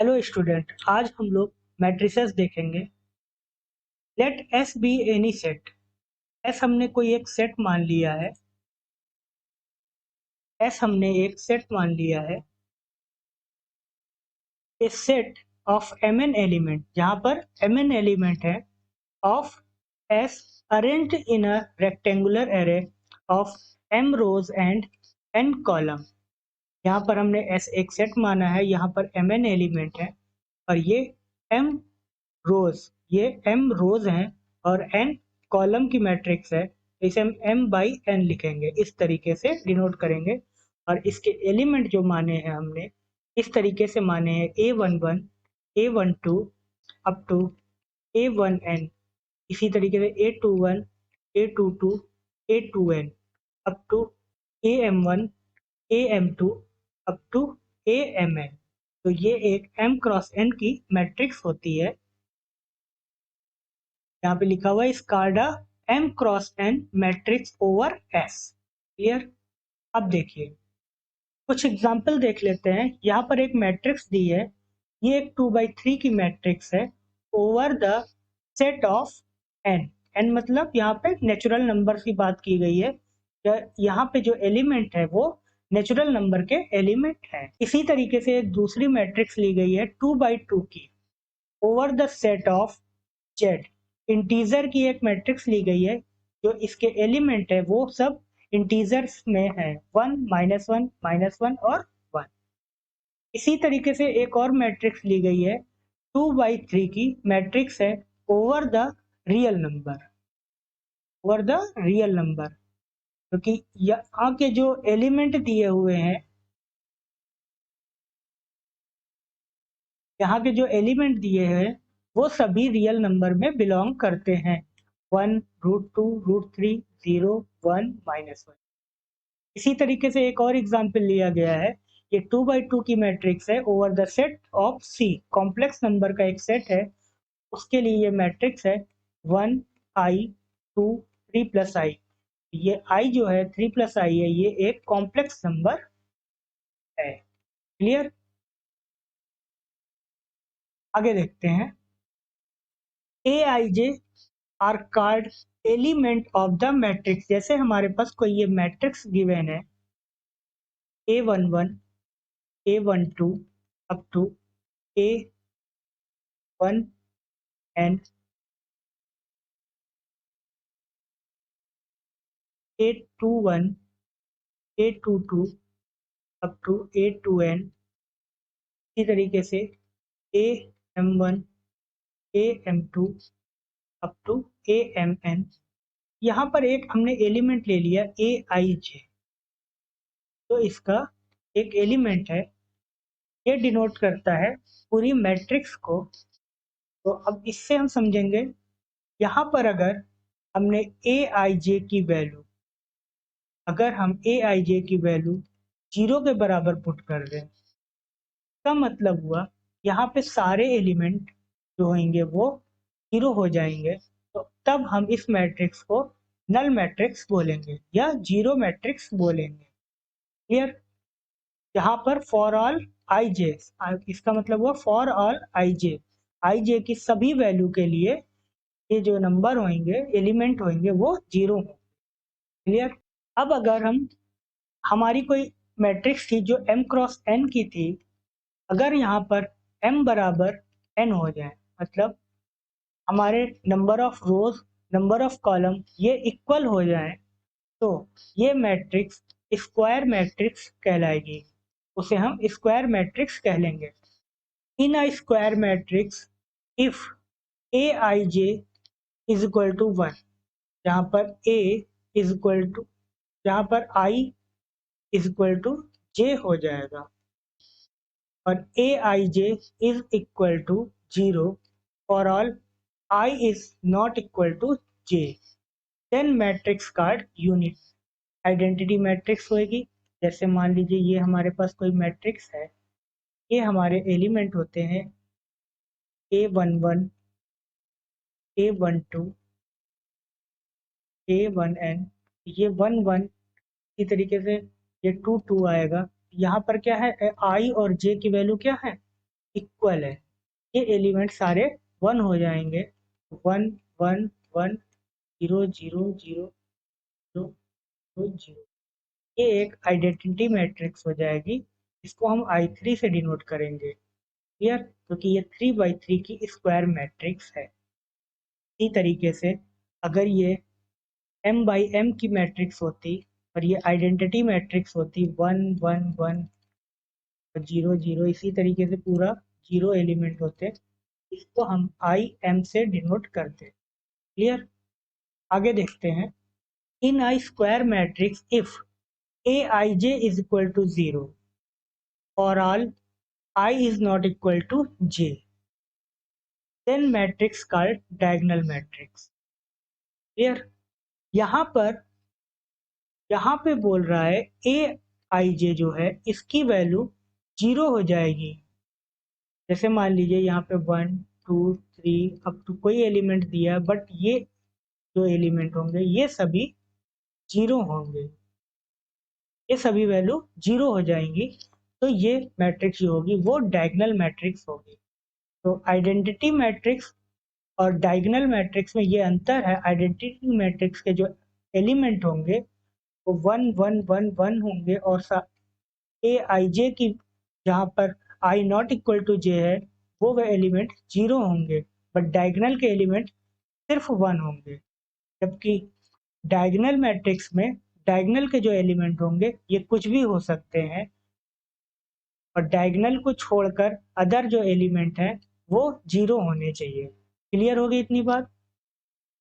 Hello student, आज हम लोग मैट्रिसेस देखेंगे। Let S be any set. S हमने कोई एक सेट मान लिया है। एस हमने एक सेट मान लिया है। A set of M N element, जहाँ पर एम एन एलिमेंट है, of S arranged in a rectangular array of M rows and N column. यहाँ पर हमने एस एक सेट माना है, यहाँ पर एम एन एलिमेंट है और ये एम रोज, ये एम रोज हैं और एन कॉलम की मैट्रिक्स है। इसे हम एम बाई एन लिखेंगे, इस तरीके से डिनोट करेंगे। और इसके एलिमेंट जो माने हैं हमने इस तरीके से माने हैं, A11 A12 up to A1n। इसी तरीके से A21 A22 A2n up to AM1 AM2 up to AMn। तो ये एक m क्रॉस n की मैट्रिक्स होती है। यहाँ पे लिखा हुआ है स्कार्डा m cross n matrix over S। Clear? अब देखिए कुछ एग्जाम्पल देख लेते हैं। यहाँ पर एक मैट्रिक्स दी है, ये एक 2/3 की मैट्रिक्स है over the set of n। n मतलब यहाँ पे नेचुरल नंबर की बात की गई है। यहाँ पे जो एलिमेंट है वो नेचुरल नंबर के एलिमेंट है। इसी तरीके से एक दूसरी मैट्रिक्स ली गई है 2/2 की over the set of z। Integer की एक मैट्रिक्स ली गई है, जो इसके एलिमेंट है वो सब इंटीजर्स में है, 1 -1 -1 और 1। इसी तरीके से एक और मैट्रिक्स ली गई है 2/3 की मैट्रिक्स है over the real number, over the real number. क्योंकि यहाँ के जो एलिमेंट दिए हुए हैं, यहाँ के जो एलिमेंट दिए हैं वो सभी रियल नंबर में बिलोंग करते हैं। 1 √2 √3 0 1 -1। इसी तरीके से एक और एग्जाम्पल लिया गया है, ये 2/2 की मैट्रिक्स है over the set of C। Complex number का एक सेट है, उसके लिए ये मैट्रिक्स है 1 I 2 3 + I। ये I जो है 3 + I है, ये एक कॉम्प्लेक्स नंबर है। क्लियर? आगे देखते हैं। Aij are called element of the matrix. जैसे हमारे पास कोई ये मैट्रिक्स गिवन है A11 A12 up to A1n A21 A22 up to A2n। इसी तरीके से AM1 AM2 up to AMn। यहाँ पर एक हमने एलिमेंट ले लिया Aij, तो इसका एक एलिमेंट है, ये डिनोट करता है पूरी मैट्रिक्स को। तो अब इससे हम समझेंगे, यहाँ पर अगर हमने Aij की वैल्यू, अगर हम Aij की वैल्यू 0 के बराबर पुट कर दें, इसका मतलब हुआ यहाँ पे सारे एलिमेंट जो होंगे वो 0 हो जाएंगे। तो तब हम इस मैट्रिक्स को नल मैट्रिक्स बोलेंगे या जीरो मैट्रिक्स बोलेंगे। क्लियर? यहाँ पर फॉर ऑल आई जे, इसका मतलब हुआ फॉर ऑल आई जे की सभी वैल्यू के लिए ये जो नंबर होंगे, एलिमेंट होंगे, वो 0 होंगे। क्लियर? अब अगर हम, हमारी कोई मैट्रिक्स थी जो m क्रॉस n की थी, अगर यहाँ पर m बराबर n हो जाए, मतलब हमारे number of rose number of column ये इक्वल हो जाए, तो ये मैट्रिक्स स्क्वायर मैट्रिक्स कहलाएगी। उसे हम स्क्वायर मैट्रिक्स कह लेंगे। In a square matrix if Aij is equal to 1, जहाँ पर A इज इक्वल टू, जहाँ पर I is equal to J हो जाएगा और Aij is equal to 0 for all I is not equal to J, then matrix called unit identity matrix होगी। जैसे मान लीजिए ये हमारे पास कोई मैट्रिक्स है, ये हमारे एलिमेंट होते हैं A11 A12 A1n, ये 1 1। इसी तरीके से ये 2 2 आएगा। यहाँ पर क्या है, I और J की वैल्यू क्या है, इक्वल है, ये एलिमेंट सारे 1 हो जाएंगे। 1 1 1 0 0 0 0 0। ये एक आइडेंटिटी मैट्रिक्स हो जाएगी, इसको हम I3 से डिनोट करेंगे। क्लियर? क्योंकि ये 3 by 3 की स्क्वायर मैट्रिक्स है। इसी तरीके से अगर ये m/m की मैट्रिक्स होती और ये आइडेंटिटी मैट्रिक्स होती 1 1 1 और 0 0, इसी तरीके से पूरा 0 एलिमेंट होते, इसको हम IM से डिनोट करते। क्लियर? आगे देखते हैं। In I square matrix if Aij is equal to 0 or all I is not equal to j, then matrix called diagonal matrix। Clear? यहाँ पे बोल रहा है Aij जो है इसकी वैल्यू 0 हो जाएगी। जैसे मान लीजिए यहाँ पे 1 2 3 अप टू कोई एलिमेंट दिया है, बट ये जो एलिमेंट होंगे ये सभी 0 होंगे, ये सभी वैल्यू 0 हो जाएंगी। तो ये मैट्रिक्स जो होगी वो डायगोनल मैट्रिक्स होगी। तो आइडेंटिटी मैट्रिक्स और डायगोनल मैट्रिक्स में ये अंतर है। आइडेंटिटी मैट्रिक्स के जो एलिमेंट होंगे वो 1 1 1 1 होंगे और ए आई जे की जहाँ पर आई नॉट इक्वल टू जे है वो एलिमेंट 0 होंगे, बट डायगोनल के एलिमेंट सिर्फ 1 होंगे। जबकि डायगोनल मैट्रिक्स में डायगोनल के जो एलिमेंट होंगे ये कुछ भी हो सकते हैं और डायगोनल को छोड़कर अदर जो एलिमेंट हैं वो 0 होने चाहिए। क्लियर हो गई इतनी बात?